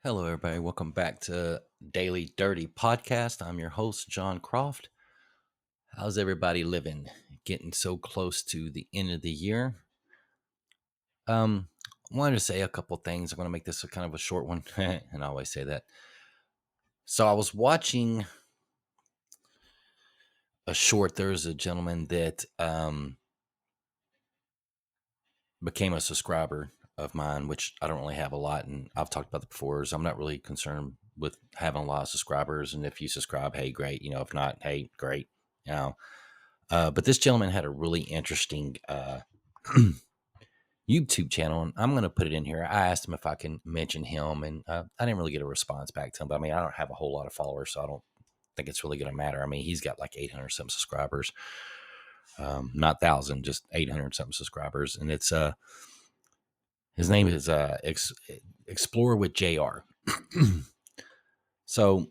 Hello, everybody. Welcome back to Daily Dirty Podcast. I'm your host, John Croft. How's everybody living? Getting so close to the end of the year. I wanted to say a couple things. I'm going to make this a kind of a short one, and I always say that. So I was watching a short. There's a gentleman that became a subscriber of mine, which I don't really have a lot, and I've talked about it before. So I'm not really concerned with having a lot of subscribers, and if you subscribe, hey, great. If not, hey, great. You know, but this gentleman had a really interesting YouTube channel, and I'm going to put it in here. I asked him if I can mention him, and I didn't really get a response back to him. But I mean, I don't have a whole lot of followers, so I don't think it's really going to matter. I mean, he's got like 800 something subscribers, not thousand, just 800 something subscribers, and it's his name is Explore with Jr. So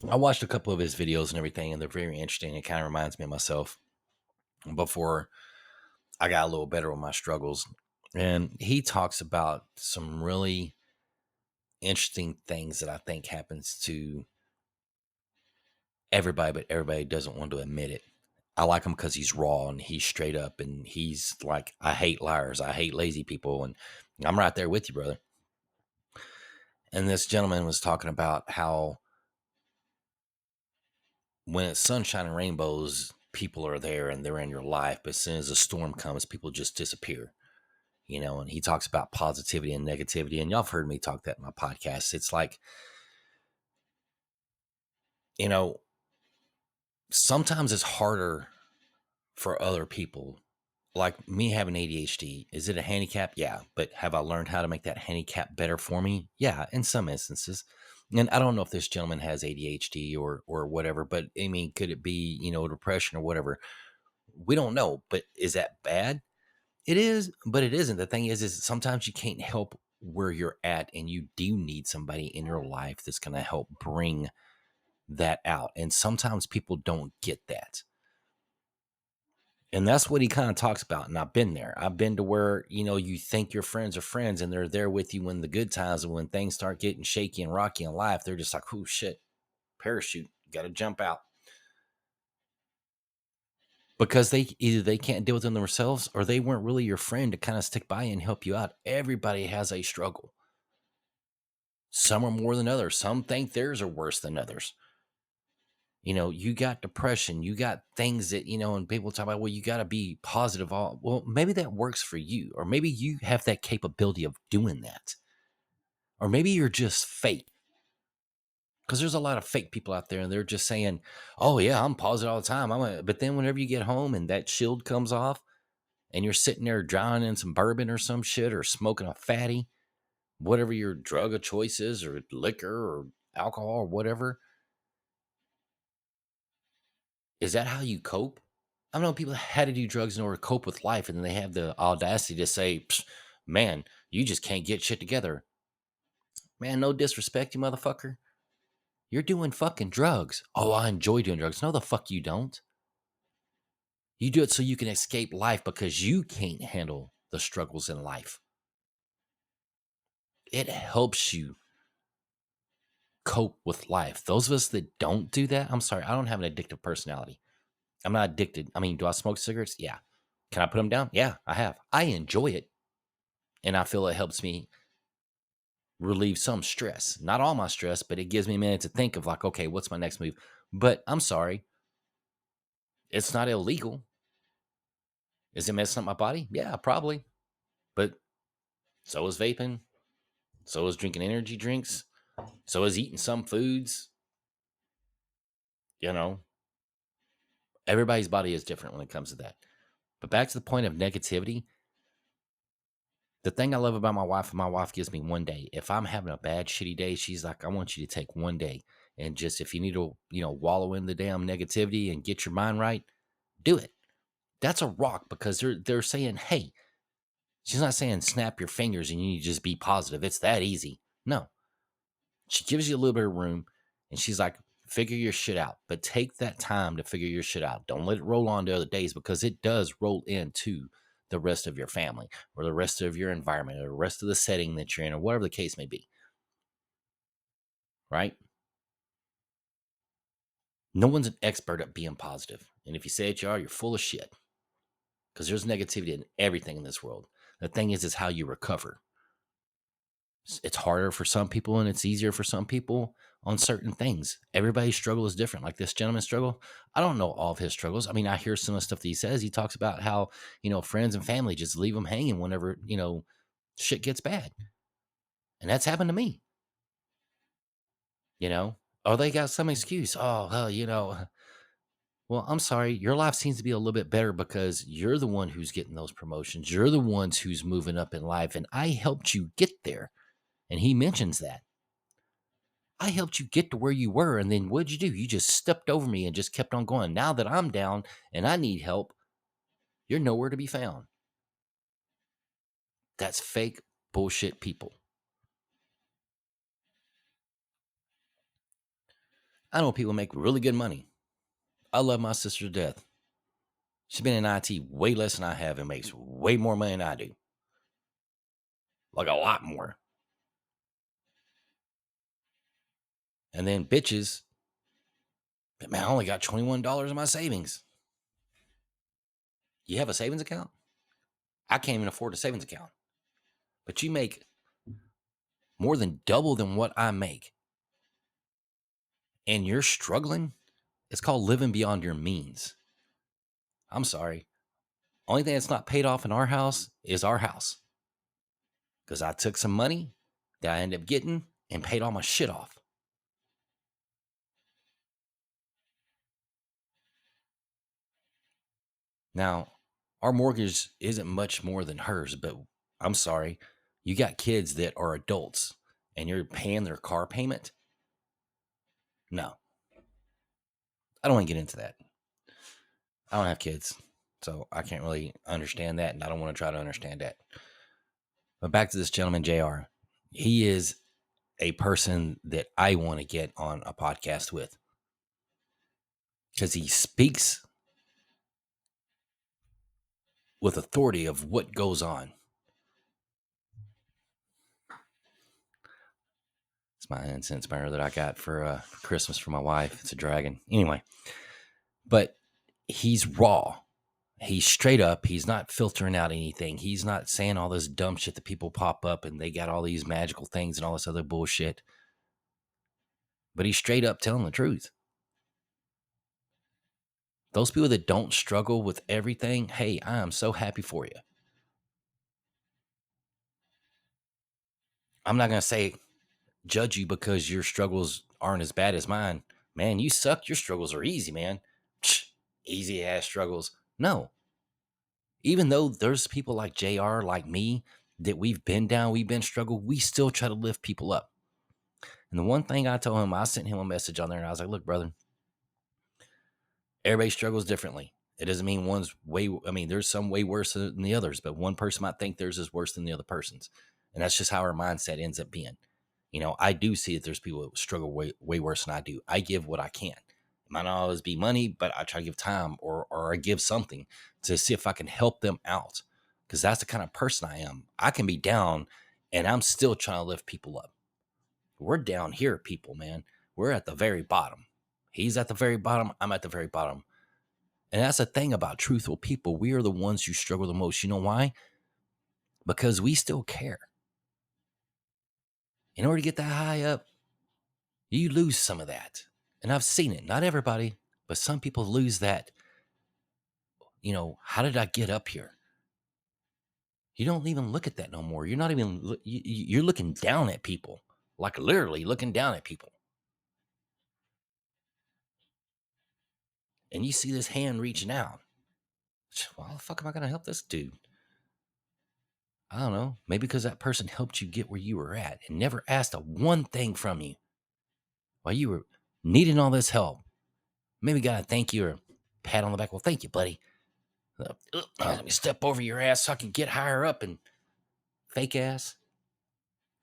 I watched a couple of his videos and everything, and they're very interesting. It kind of reminds me of myself before I got a little better with my struggles. And he talks about some really interesting things that I think happens to everybody, but everybody doesn't want to admit it. I like him because he's raw and he's straight up and he's like, I hate liars. I hate lazy people. And I'm right there with you, brother. And this gentleman was talking about how when it's sunshine and rainbows, people are there and they're in your life. But as soon as a storm comes, people just disappear. And he talks about positivity and negativity. And y'all have heard me talk that in my podcast. It's like, you know, sometimes it's harder for other people. Like me having ADHD, is it a handicap? Yeah. But have I learned how to make that handicap better for me? Yeah, in some instances. And I don't know if this gentleman has ADHD or whatever, but I mean, could it be, depression or whatever? We don't know. But is that bad? It is, but it isn't. The thing is sometimes you can't help where you're at, and you do need somebody in your life that's going to help bring that out. And sometimes people don't get that. And that's what he kind of talks about. And I've been there. I've been to where, you think your friends are friends and they're there with you when the good times, and when things start getting shaky and rocky in life, they're just like, oh shit, parachute, got to jump out. Because they can't deal with them themselves, or they weren't really your friend to kind of stick by you and help you out. Everybody has a struggle. Some are more than others. Some think theirs are worse than others. You got depression, you got things that, and people talk about, well, you got to be positive. Well, maybe that works for you, or maybe you have that capability of doing that, or maybe you're just fake. Because there's a lot of fake people out there, and they're just saying, oh, yeah, I'm positive all the time. But then whenever you get home and that shield comes off, and you're sitting there drowning in some bourbon or some shit, or smoking a fatty, whatever your drug of choice is, or liquor or alcohol or whatever, is that how you cope? I know people had to do drugs in order to cope with life, and then they have the audacity to say, man, you just can't get shit together. Man, no disrespect, you motherfucker. You're doing fucking drugs. Oh, I enjoy doing drugs. No, the fuck you don't. You do it so you can escape life because you can't handle the struggles in life. It helps you cope with life. Those of us that don't do that, I'm sorry, I don't have an addictive personality. I'm not addicted. I mean, do I smoke cigarettes? Yeah. Can I put them down? Yeah, I have. I enjoy it. And I feel it helps me relieve some stress. Not all my stress, but it gives me a minute to think of like, okay, what's my next move? But I'm sorry, it's not illegal. Is it messing up my body? Yeah, probably. But so is vaping. So is drinking energy drinks. So is eating some foods. You know, everybody's body is different when it comes to that. But back to the point of negativity, the thing I love about my wife, and my wife gives me one day. If I'm having a bad, shitty day, she's like, I want you to take one day. And just if you need to, wallow in the damn negativity and get your mind right, do it. That's a rock because they're saying, hey, she's not saying snap your fingers and you need to just be positive. It's that easy. No. She gives you a little bit of room, and she's like, figure your shit out. But take that time to figure your shit out. Don't let it roll on to other days, because it does roll into the rest of your family or the rest of your environment or the rest of the setting that you're in or whatever the case may be, right? No one's an expert at being positive. And if you say it, you are, you're full of shit because there's negativity in everything in this world. The thing is how you recover. It's harder for some people and it's easier for some people on certain things. Everybody's struggle is different. Like this gentleman's struggle, I don't know all of his struggles. I mean, I hear some of the stuff that he says. He talks about how, friends and family just leave him hanging whenever, shit gets bad. And that's happened to me, you know? Oh, they got some excuse. Oh, well, well, I'm sorry. Your life seems to be a little bit better because you're the one who's getting those promotions. You're the ones who's moving up in life. And I helped you get there. And he mentions that. I helped you get to where you were. And then what'd you do? You just stepped over me and just kept on going. Now that I'm down and I need help, you're nowhere to be found. That's fake bullshit people. I know people make really good money. I love my sister to death. She's been in IT way less than I have and makes way more money than I do. Like a lot more. And then bitches, man, I only got $21 in my savings. You have a savings account? I can't even afford a savings account. But you make more than double than what I make. And you're struggling? It's called living beyond your means. I'm sorry. Only thing that's not paid off in our house is our house. Because I took some money that I ended up getting and paid all my shit off. Now, our mortgage isn't much more than hers, but I'm sorry. You got kids that are adults and you're paying their car payment? No. I don't want to get into that. I don't have kids, so I can't really understand that, and I don't want to try to understand that. But back to this gentleman, JR. He is a person that I want to get on a podcast with because he speaks with authority of what goes on. It's my incense burner that I got for Christmas for my wife. It's a dragon. Anyway, but he's raw. He's straight up. He's not filtering out anything. He's not saying all this dumb shit that people pop up and they got all these magical things and all this other bullshit. But he's straight up telling the truth. Those people that don't struggle with everything, hey, I am so happy for you. I'm not going to say judge you because your struggles aren't as bad as mine. Man, you suck. Your struggles are easy, man. Easy ass struggles. No. Even though there's people like JR, like me, that we've been down, we've been struggled, we still try to lift people up. And the one thing I told him, I sent him a message on there and I was like, look, brother, everybody struggles differently. It doesn't mean one's there's some way worse than the others, but one person might think theirs is worse than the other person's. And that's just how our mindset ends up being. I do see that there's people that struggle way worse than I do. I give what I can. It might not always be money, but I try to give time or I give something to see if I can help them out. Because that's the kind of person I am. I can be down and I'm still trying to lift people up. We're down here, people, man. We're at the very bottom. He's at the very bottom. I'm at the very bottom. And that's the thing about truthful people. We are the ones who struggle the most. You know why? Because we still care. In order to get that high up, you lose some of that. And I've seen it. Not everybody, but some people lose that. How did I get up here? You don't even look at that no more. You're not even, you're looking down at people, like literally looking down at people. And you see this hand reaching out. Well, how the fuck am I going to help this dude? I don't know. Maybe because that person helped you get where you were at and never asked a one thing from you while you were needing all this help. Maybe got to thank you or pat on the back. Well, thank you, buddy. Let me step over your ass so I can get higher up and fake ass.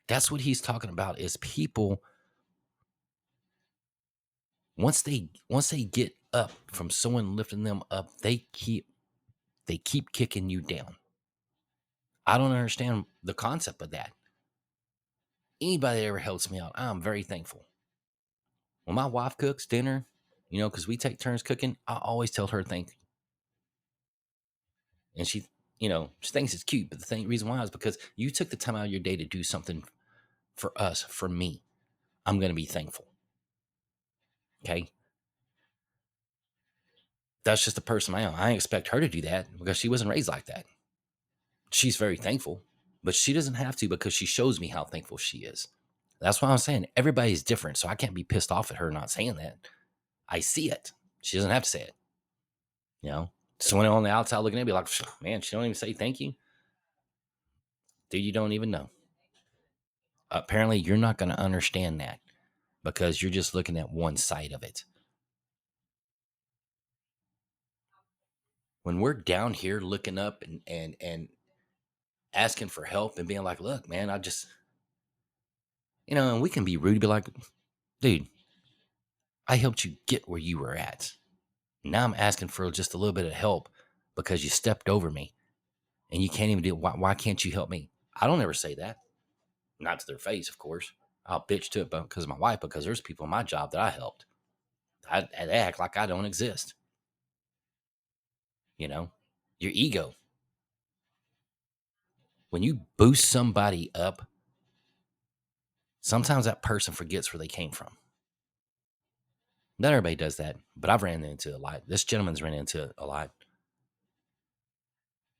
That's what he's talking about is people once they get up from someone lifting them up, they keep kicking you down. I don't understand the concept of that. Anybody that ever helps me out, I'm very thankful. When my wife cooks dinner, because we take turns cooking, I always tell her thank you. And she thinks it's cute, but reason why is because you took the time out of your day to do something for us, for me. I'm going to be thankful. Okay. That's just the person I am. I expect her to do that because she wasn't raised like that. She's very thankful, but she doesn't have to because she shows me how thankful she is. That's why I'm saying everybody's different. So I can't be pissed off at her not saying that. I see it. She doesn't have to say it. You know, someone on the outside looking at me like, man, she don't even say thank you. Dude, you don't even know. Apparently, you're not going to understand that because you're just looking at one side of it. When we're down here looking up and asking for help and being like, look, man, I just, and we can be rude, be like, dude, I helped you get where you were at. Now I'm asking for just a little bit of help because you stepped over me and you can't even do it. Why can't you help me? I don't ever say that. Not to their face, of course. I'll bitch to it because of my wife, because there's people in my job that I helped. I act like I don't exist. Your ego. When you boost somebody up, sometimes that person forgets where they came from. Not everybody does that, but I've ran into it a lot. This gentleman's ran into it a lot.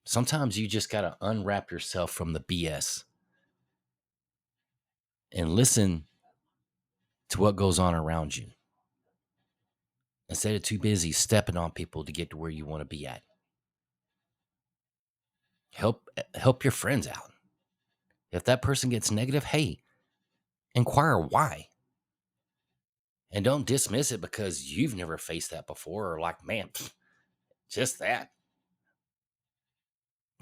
Sometimes you just got to unwrap yourself from the BS and listen to what goes on around you instead of too busy stepping on people to get to where you want to be at. Help your friends out. If that person gets negative, hey, inquire why. And don't dismiss it because you've never faced that before, or like, man, just that.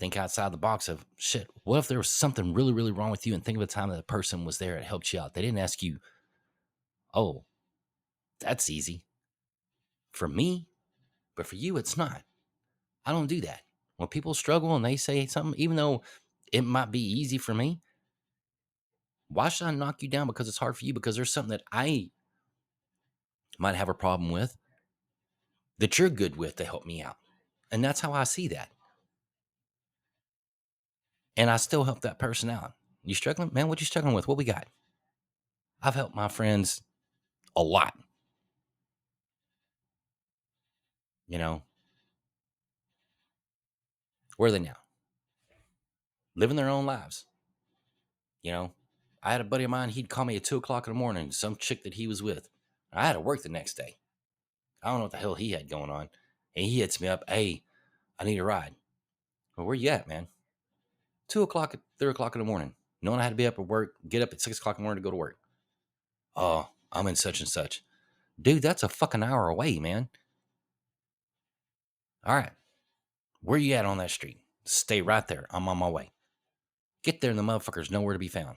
Think outside the box of shit. What if there was something really, really wrong with you? And think of a time that the person was there and helped you out. They didn't ask you, oh, that's easy for me, but for you, it's not. I don't do that. When people struggle and they say something, even though it might be easy for me, why should I knock you down because it's hard for you? Because there's something that I might have a problem with that you're good with to help me out. And that's how I see that. And I still help that person out. You struggling? Man, what you struggling with? What we got? I've helped my friends a lot. You know, where are they now? Living their own lives. You know, I had a buddy of mine, he'd call me at 2 o'clock in the morning, some chick that he was with. I had to work the next day. I don't know what the hell he had going on. And he hits me up, hey, I need a ride. Well, where you at, man? 2 o'clock, 3 o'clock in the morning. Knowing I had to be up at work, get up at 6 o'clock in the morning to go to work. Oh, I'm in such and such. Dude, that's a fucking hour away, man. All right. Where you at on that street? Stay right there. I'm on my way. Get there and the motherfucker's nowhere to be found.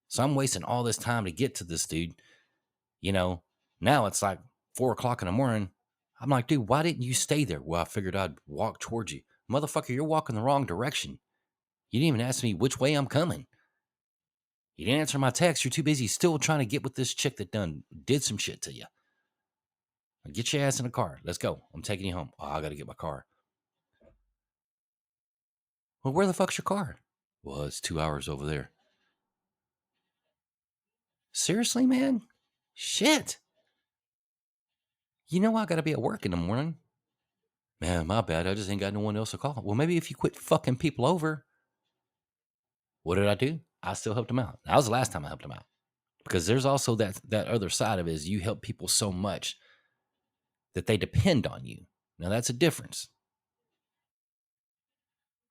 So I'm wasting all this time to get to this dude. Now it's like 4 o'clock in the morning. I'm like, dude, why didn't you stay there? Well, I figured I'd walk towards you. Motherfucker, you're walking the wrong direction. You didn't even ask me which way I'm coming. You didn't answer my text. You're too busy still trying to get with this chick that did some shit to you. Get your ass in the car. Let's go. I'm taking you home. Oh, I got to get my car. Well, where the fuck's your car? Well, it's 2 hours over there. Seriously, man? Shit. I got to be at work in the morning. Man, my bad. I just ain't got no one else to call. Well, maybe if you quit fucking people over. What did I do? I still helped them out. That was the last time I helped them out. Because there's also that other side of it is you help people so much that they depend on you. Now, that's a difference.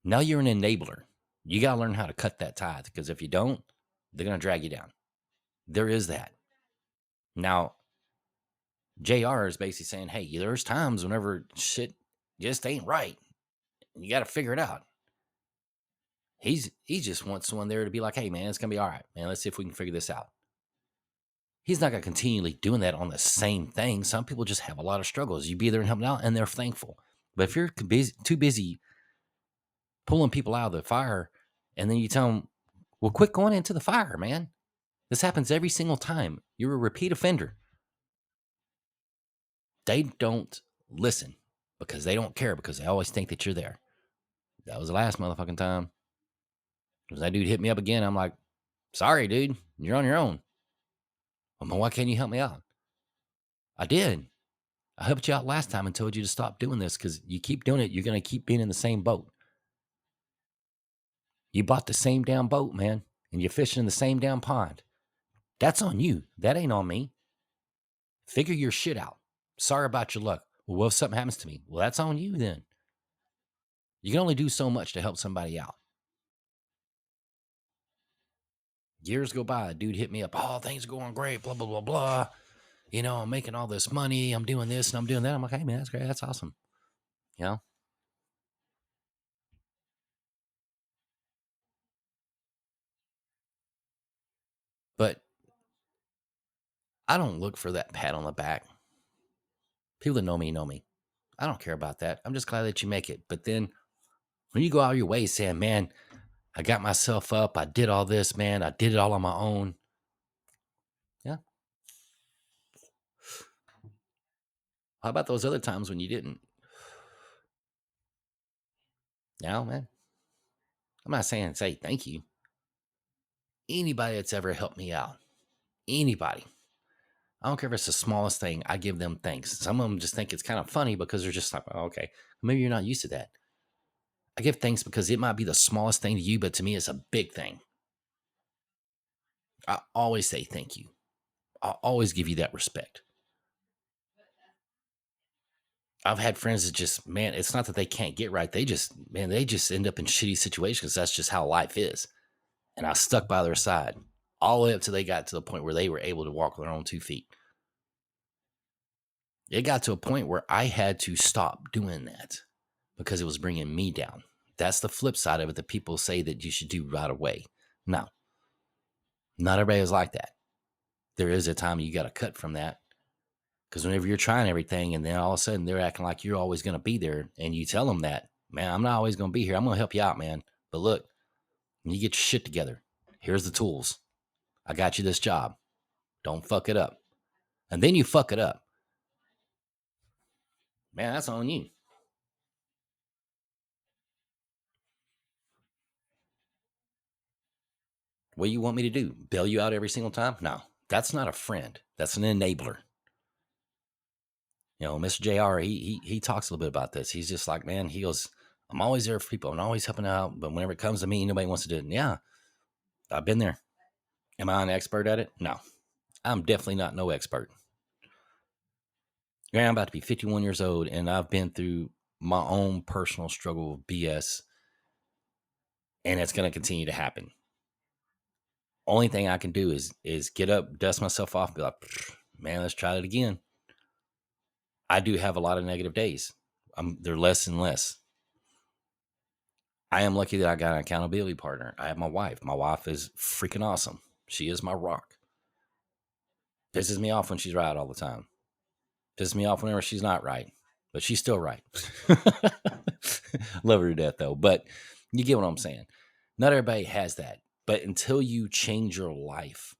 Now you're an enabler. You got to learn how to cut that tithe because if you don't, they're going to drag you down. There is that. Now, JR is basically saying, hey, there's times whenever shit just ain't right. And you got to figure it out. He just wants someone there to be like, hey, man, it's going to be all right, man. Let's see if we can figure this out. He's not going to continually doing that on the same thing. Some people just have a lot of struggles. You be there and help them out, and they're thankful. But if you're too busy pulling people out of the fire, and then you tell them, well, quit going into the fire, man. This happens every single time. You're a repeat offender. They don't listen because they don't care, because they always think that you're there. That was the last motherfucking time. Because that dude hit me up again. I'm like, sorry, dude, you're on your own. Well, why can't you help me out? I did. I helped you out last time and told you to stop doing this, because you keep doing it, you're going to keep being in the same boat. You bought the same damn boat, man, and you're fishing in the same damn pond. That's on you. That ain't on me. Figure your shit out. Sorry about your luck. Well, what if something happens to me? Well, that's on you then. You can only do so much to help somebody out. Years go by, a dude hit me up. Oh, things are going great, blah, blah, blah, blah. You know, I'm making all this money. I'm doing this and I'm doing that. I'm like, hey, man, that's great. That's awesome. You know? But I don't look for that pat on the back. People that know me know me. I don't care about that. I'm just glad that you make it. But then when you go out of your way saying, man, I got myself up, I did all this, man, I did it all on my own. Yeah. How about those other times when you didn't? Now, man, I'm not saying say thank you. Anybody that's ever helped me out, anybody, I don't care if it's the smallest thing, I give them thanks. Some of them just think it's kind of funny because they're just like, oh, okay, maybe you're not used to that. I give thanks because it might be the smallest thing to you, but to me, it's a big thing. I always say thank you. I'll always give you that respect. I've had friends that just, man, it's not that they can't get right. They just, man, they just end up in shitty situations. That's just how life is. And I stuck by their side all the way up till they got to the point where they were able to walk on their own 2 feet. It got to a point where I had to stop doing that because it was bringing me down. That's the flip side of it that people say that you should do right away. No, not everybody is like that. There is a time you got to cut from that, because whenever you're trying everything and then all of a sudden they're acting like you're always going to be there, and you tell them that, man, I'm not always going to be here. I'm going to help you out, man. But look, when you get your shit together, here's the tools. I got you this job. Don't fuck it up. And then you fuck it up. Man, that's on you. What do you want me to do? Bail you out every single time? No, that's not a friend. That's an enabler. You know, Mr. JR, he talks a little bit about this. He's just like, man, he goes, I'm always there for people. I'm always helping out. But whenever it comes to me, nobody wants to do it. And yeah, I've been there. Am I an expert at it? No, I'm definitely not no expert. I'm about to be 51 years old, and I've been through my own personal struggle with BS, and it's going to continue to happen. Only thing I can do is get up, dust myself off, be like, man, let's try it again. I do have a lot of negative days. They're less and less. I am lucky that I got an accountability partner. I have my wife. My wife is freaking awesome. She is my rock. Pisses me off when she's right all the time. Pisses me off whenever she's not right, but she's still right. Love her to death, though. But you get what I'm saying. Not everybody has that. But until you change your life,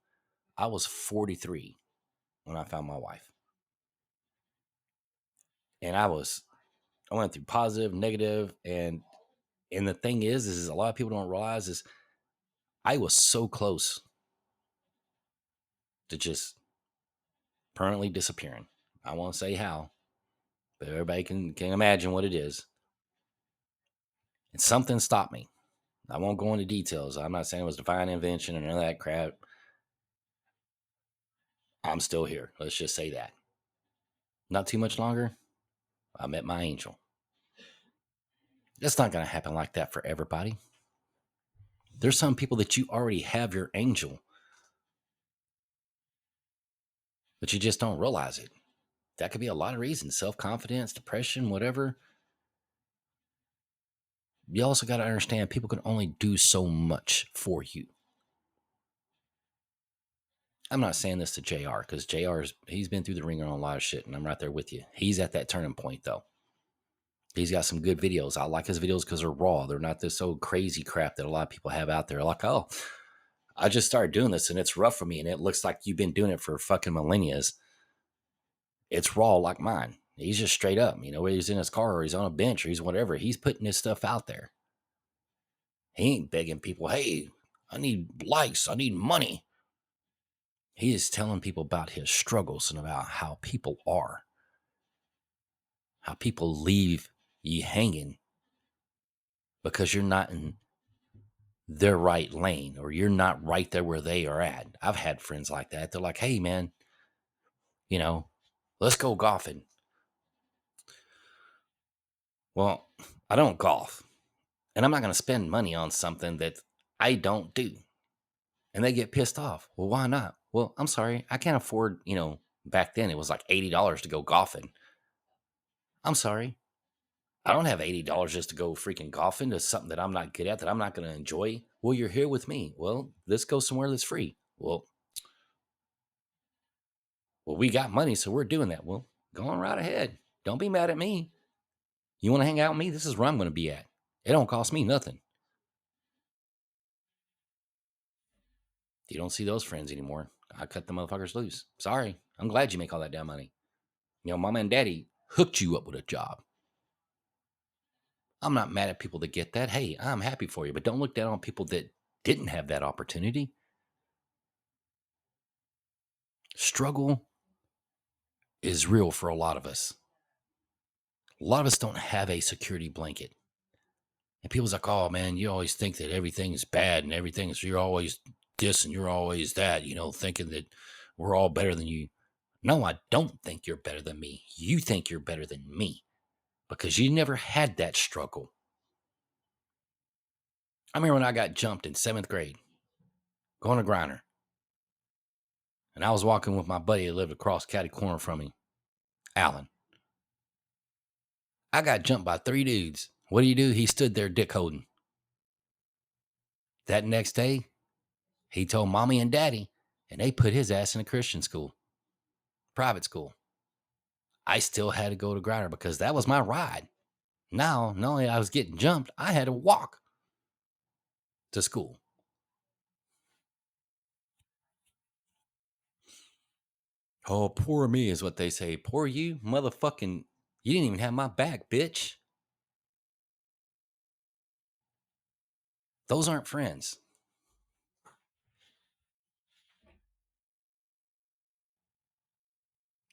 I was 43 when I found my wife. And I went through positive, negative, and the thing is a lot of people don't realize is I was so close to just permanently disappearing. I won't say how, but everybody can imagine what it is. And something stopped me. I won't go into details. I'm not saying it was divine invention and none of that crap. I'm still here. Let's just say that. Not too much longer, I met my angel. It's not going to happen like that for everybody. There's some people that you already have your angel, but you just don't realize it. That could be a lot of reasons: self-confidence, depression, whatever. You also got to understand people can only do so much for you. I'm not saying this to JR, because he's been through the ringer on a lot of shit, and I'm right there with you. He's at that turning point though. He's got some good videos. I like his videos because they're raw. They're not this old crazy crap that a lot of people have out there. Like, oh, I just started doing this and it's rough for me. And it looks like you've been doing it for fucking millennia. It's raw like mine. He's just straight up, he's in his car or he's on a bench or he's whatever. He's putting his stuff out there. He ain't begging people, hey, I need likes, I need money. He is telling people about his struggles and about how people are, how people leave you hanging because you're not in their right lane or you're not right there where they are at. I've had friends like that. They're like, hey, man, you know, let's go golfing. Well, I don't golf and I'm not going to spend money on something that I don't do. And they get pissed off. Well, why not? Well, I'm sorry. I can't afford, back then it was like $80 to go golfing. I'm sorry. I don't have $80 just to go freaking golfing to something that I'm not good at, that I'm not going to enjoy. Well, you're here with me. Well, let's go somewhere that's free. Well, we got money, so we're doing that. Well, go on right ahead. Don't be mad at me. You want to hang out with me? This is where I'm going to be at. It don't cost me nothing. You don't see those friends anymore. I cut the motherfuckers loose. Sorry. I'm glad you make all that damn money. Mama and daddy hooked you up with a job. I'm not mad at people that get that. Hey, I'm happy for you, but don't look down on people that didn't have that opportunity. Struggle is real for a lot of us. A lot of us don't have a security blanket. And people's like, oh man, you always think that everything is bad and you're always this and you're always that, thinking that we're all better than you. No, I don't think you're better than me. You think you're better than me because you never had that struggle. I remember when I got jumped in 7th grade, going to Griner. And I was walking with my buddy that lived across catty corner from me, Alan. I got jumped by 3 dudes. What do? He stood there dick holding. That next day, he told mommy and daddy, and they put his ass in a Christian school, private school. I still had to go to Griner because that was my ride. Now, not only I was getting jumped, I had to walk to school. Oh, poor me is what they say. Poor you, motherfucking, you didn't even have my back, bitch. Those aren't friends.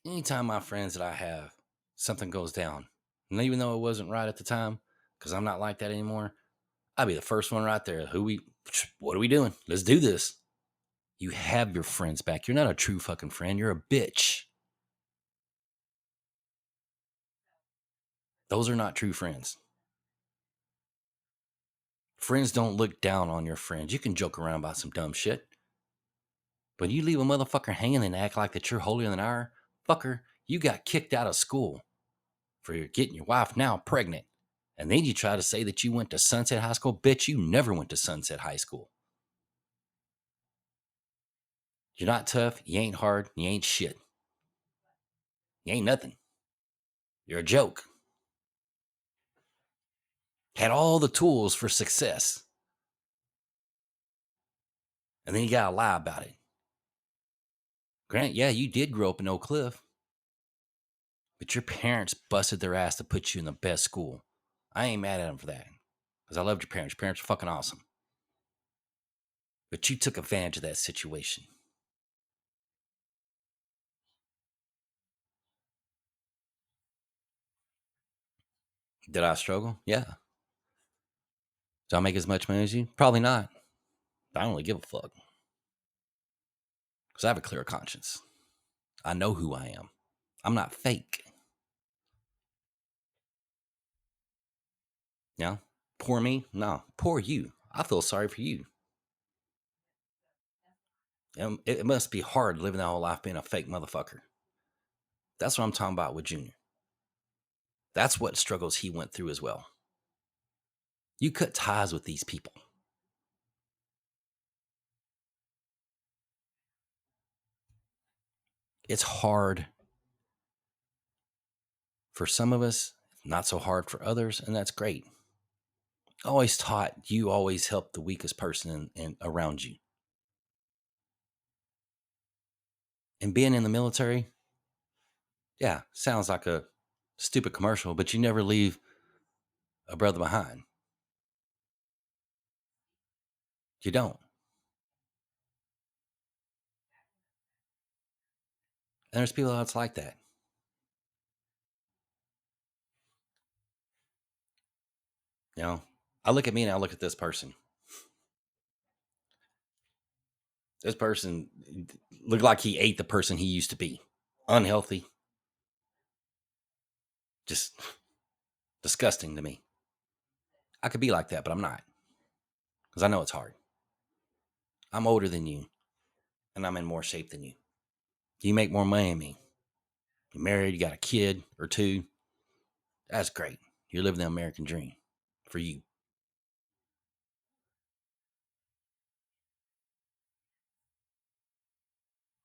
Anytime my friends that I have, something goes down, and even though it wasn't right at the time, because I'm not like that anymore, I'll be the first one right there. What are we doing? Let's do this. You have your friends back. You're not a true fucking friend. You're a bitch. Those are not true friends. Friends don't look down on your friends. You can joke around about some dumb shit. But you leave a motherfucker hanging and act like that you're holier than thou, fucker, you got kicked out of school for getting your wife now pregnant. And then you try to say that you went to Sunset High School. Bitch, you never went to Sunset High School. You're not tough. You ain't hard. You ain't shit. You ain't nothing. You're a joke. Had all the tools for success. And then you got to lie about it. Grant, yeah, you did grow up in Oak Cliff. But your parents busted their ass to put you in the best school. I ain't mad at them for that. Because I loved your parents. Your parents were fucking awesome. But you took advantage of that situation. Did I struggle? Yeah. Did I make as much money as you? Probably not. But I don't really give a fuck. Because I have a clear conscience. I know who I am. I'm not fake. Yeah. Poor me? No. Poor you. I feel sorry for you. It must be hard living that whole life being a fake motherfucker. That's what I'm talking about with Junior. That's what struggles he went through as well. You cut ties with these people. It's hard for some of us. not so hard for others, and that's great. Always taught you always help the weakest person in around you. And being in the military, yeah, sounds like a stupid commercial, but you never leave a brother behind. You don't. And there's people that's like that. You know, I look at me and I look at this person. This person looked like he ate the person he used to be. Unhealthy, just disgusting to me. I could be like that, but I'm not because I know it's hard. I'm older than you and I'm in more shape than you. You make more money than me. You're married, you got a kid or two. That's great. You're living the American dream for you.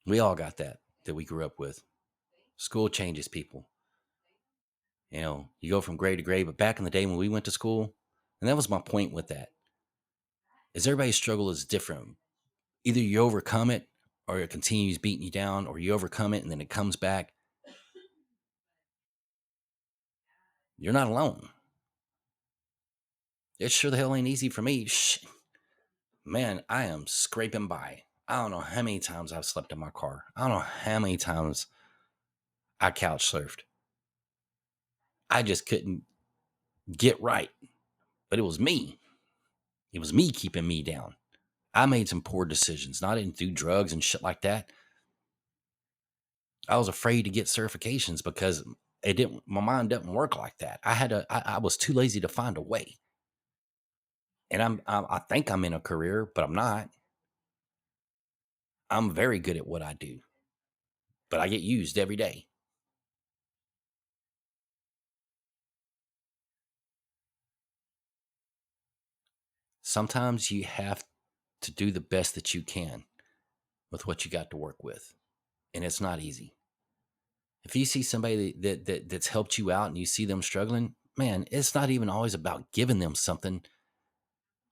We all got that we grew up with. School changes people. You go from grade to grade, but back in the day when we went to school, and that was my point with that, is everybody's struggle is different. Either you overcome it or it continues beating you down, or you overcome it and then it comes back. You're not alone. It sure the hell ain't easy for me. Man, I am scraping by. I don't know how many times I've slept in my car. I don't know how many times I couch surfed. I just couldn't get right. But it was me. It was me keeping me down. I made some poor decisions. I didn't do drugs and shit like that. I was afraid to get certifications because it didn't. My mind doesn't work like that. I was too lazy to find a way. And I think I'm in a career, but I'm not. I'm very good at what I do, but I get used every day. Sometimes you have to do the best that you can with what you got to work with, and it's not easy. If you see somebody that's helped you out and you see them struggling, man, it's not even always about giving them something,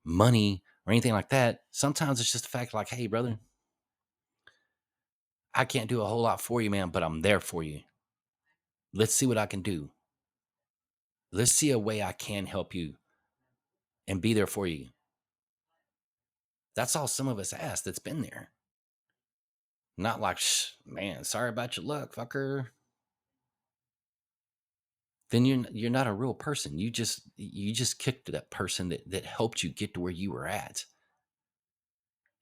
money or anything like that. Sometimes it's just the fact like, hey, brother, I can't do a whole lot for you, man, but I'm there for you. Let's see what I can do. Let's see a way I can help you and be there for you. That's all some of us ask that's been there. Not like, man, sorry about your luck, fucker. Then you're not a real person. You just kicked that person that helped you get to where you were at.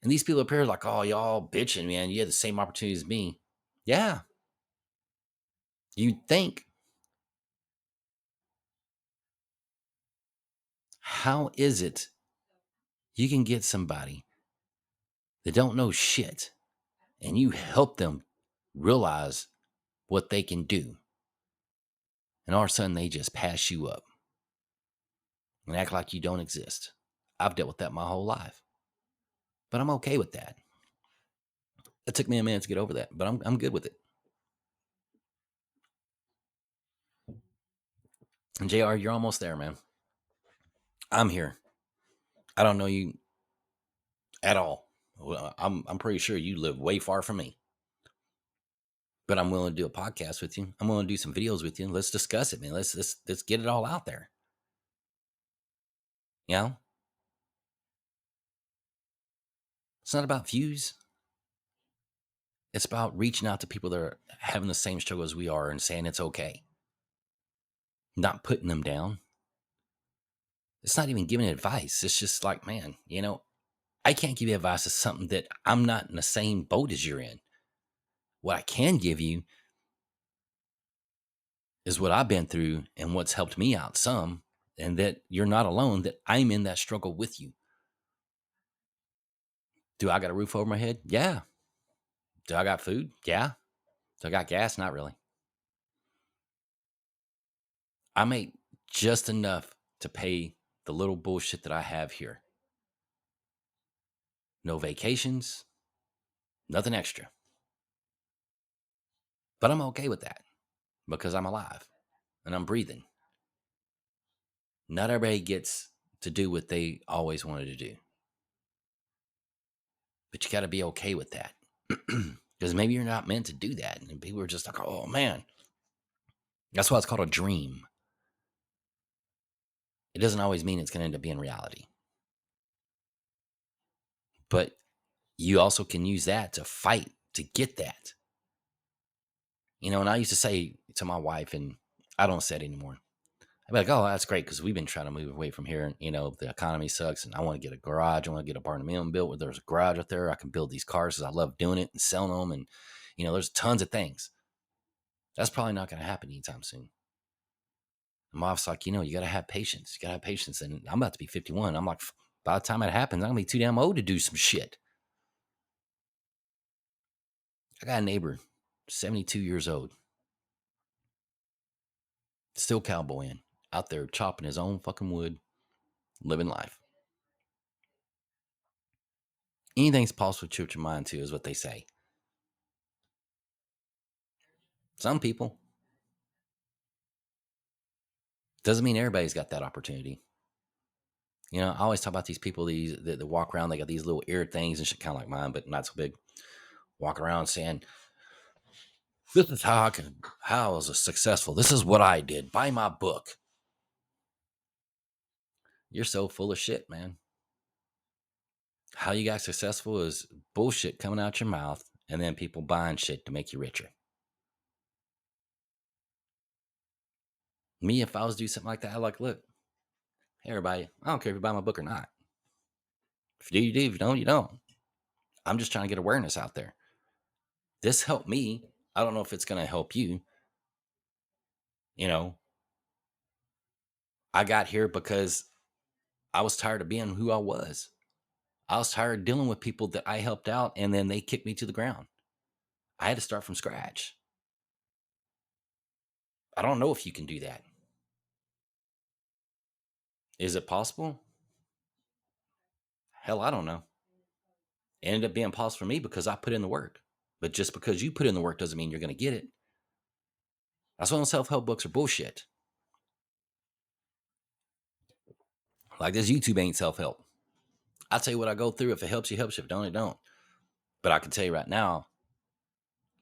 And these people up here are like, oh, y'all bitching, man. You had the same opportunity as me. Yeah, you'd think. How is it you can get somebody that don't know shit and you help them realize what they can do, and all of a sudden they just pass you up and act like you don't exist? I've dealt with that my whole life, but I'm okay with that. It took me a minute to get over that, but I'm good with it. And JR, you're almost there, man. I'm here. I don't know you at all. Well, I'm pretty sure you live way far from me, but I'm willing to do a podcast with you. I'm willing to do some videos with you. Let's discuss it, man. Let's get it all out there. You know, it's not about views. It's about reaching out to people that are having the same struggle as we are and saying it's okay. Not putting them down. It's not even giving advice. It's just like, man, I can't give you advice. It's something that I'm not in the same boat as you're in. What I can give you is what I've been through and what's helped me out some, and that you're not alone, that I'm in that struggle with you. Do I got a roof over my head? Yeah. Do I got food? Yeah. Do I got gas? Not really. I make just enough to pay the little bullshit that I have here. No vacations, nothing extra. But I'm okay with that because I'm alive and I'm breathing. Not everybody gets to do what they always wanted to do, but you got to be okay with that. Because maybe you're not meant to do that. And people are just like, oh man, that's why it's called a dream. It doesn't always mean it's going to end up being reality. But you also can use that to fight to get that. And I used to say to my wife, and I don't say it anymore. I'd be like, oh, that's great because we've been trying to move away from here. And, the economy sucks. And I want to get a garage. I want to get a barn built where there's a garage out there. I can build these cars because I love doing it and selling them. And, there's tons of things. That's probably not going to happen anytime soon. And my wife's like, you got to have patience. You got to have patience. And I'm about to be 51. I'm like, by the time it happens, I'm going to be too damn old to do some shit. I got a neighbor, 72 years old, still cowboying, out there chopping his own fucking wood, living life. Anything's possible to your mind too, is what they say. Some people. Doesn't mean everybody's got that opportunity. I always talk about these people that walk around, they got these little ear things and shit, kind of like mine, but not so big. Walk around saying, this is how I was successful. This is what I did. Buy my book. You're so full of shit, man. How you got successful is bullshit coming out your mouth and then people buying shit to make you richer. Me, if I was to do something like that, I'd like, look, hey, everybody, I don't care if you buy my book or not. If you do, you do. If you don't, you don't. I'm just trying to get awareness out there. This helped me. I don't know if it's going to help you. I got here because I was tired of being who I was. I was tired of dealing with people that I helped out and then they kicked me to the ground. I had to start from scratch. I don't know if you can do that. Is it possible? Hell, I don't know. It ended up being possible for me because I put in the work. But just because you put in the work doesn't mean you're going to get it. That's why self-help books are bullshit. Like this YouTube ain't self-help. I'll tell you what I go through. If it helps you, helps you. If it don't, it don't. But I can tell you right now,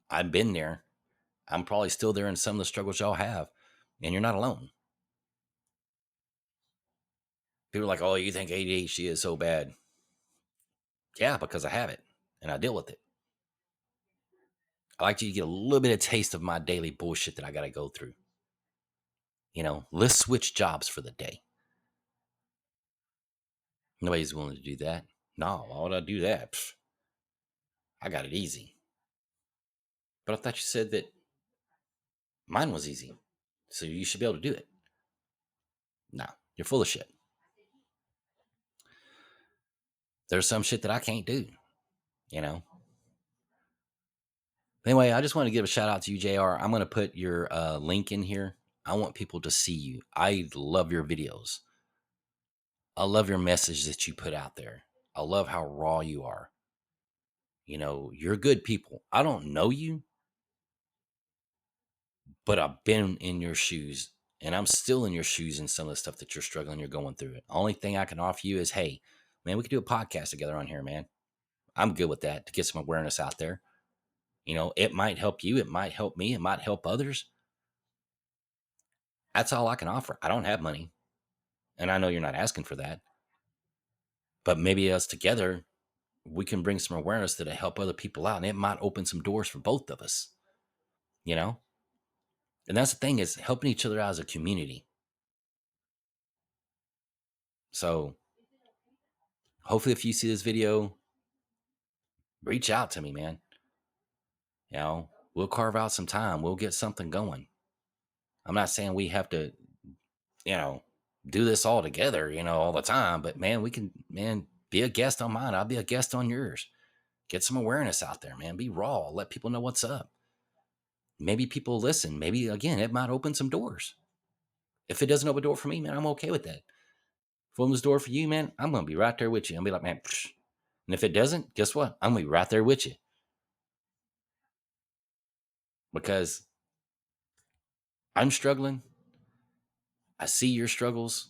I've been there. I'm probably still there in some of the struggles y'all have. And you're not alone. People are like, oh, you think ADHD is so bad? Yeah, because I have it and I deal with it. I like you to get a little bit of taste of my daily bullshit that I got to go through. Let's switch jobs for the day. Nobody's willing to do that. No, why would I do that? Pfft, I got it easy. But I thought you said that mine was easy. So you should be able to do it. No, you're full of shit. There's some shit that I can't do, you know? Anyway, I just want to give a shout out to you, JR. I'm going to put your link in here. I want people to see you. I love your videos. I love your message that you put out there. I love how raw you are. You're good people. I don't know you, but I've been in your shoes and I'm still in your shoes in some of the stuff that you're struggling, you're going through it. Only thing I can offer you is, hey, man, we could do a podcast together on here, man. I'm good with that to get some awareness out there. It might help you. It might help me. It might help others. That's all I can offer. I don't have money. And I know you're not asking for that. But maybe us together, we can bring some awareness that'll help other people out. And it might open some doors for both of us, you know? And that's the thing, is helping each other out as a community. So hopefully if you see this video, reach out to me, man. We'll carve out some time. We'll get something going. I'm not saying we have to, you know, do this all together, all the time, but man, we can, man, be a guest on mine. I'll be a guest on yours. Get some awareness out there, man. Be raw. Let people know what's up. Maybe people listen. Maybe, again, it might open some doors. If it doesn't open a door for me, man, I'm okay with that. If it opens the door for you, man, I'm going to be right there with you. I'll be like, man, psh. And if it doesn't, guess what? I'm going to be right there with you. Because I'm struggling. I see your struggles.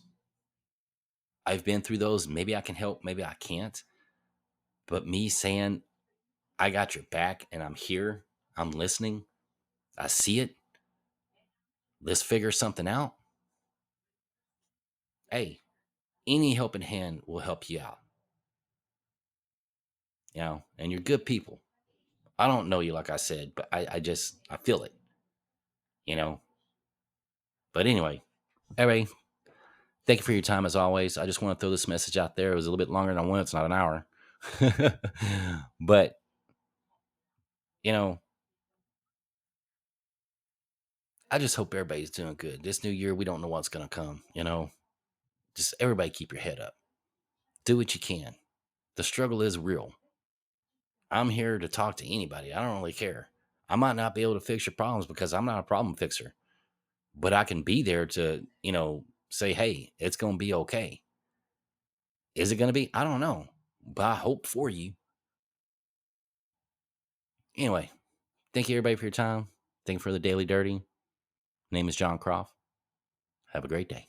I've been through those. Maybe I can help, maybe I can't. But me saying, I got your back and I'm here, I'm listening, I see it, let's figure something out. Hey, any helping hand will help you out, and you're good people. I don't know you, like I said, but I feel it, you know. But anyway, thank you for your time as always. I just want to throw this message out there. It was a little bit longer than I wanted. It's not an hour. But, you know, I just hope everybody's doing good. This new year, we don't know what's going to come. Just everybody keep your head up. Do what you can. The struggle is real. I'm here to talk to anybody. I don't really care. I might not be able to fix your problems because I'm not a problem fixer, but I can be there to, say, hey, it's going to be okay. Is it going to be? I don't know, but I hope for you. Anyway, thank you everybody for your time. Thank you for the Daily Dirty. Name is John Croft. Have a great day.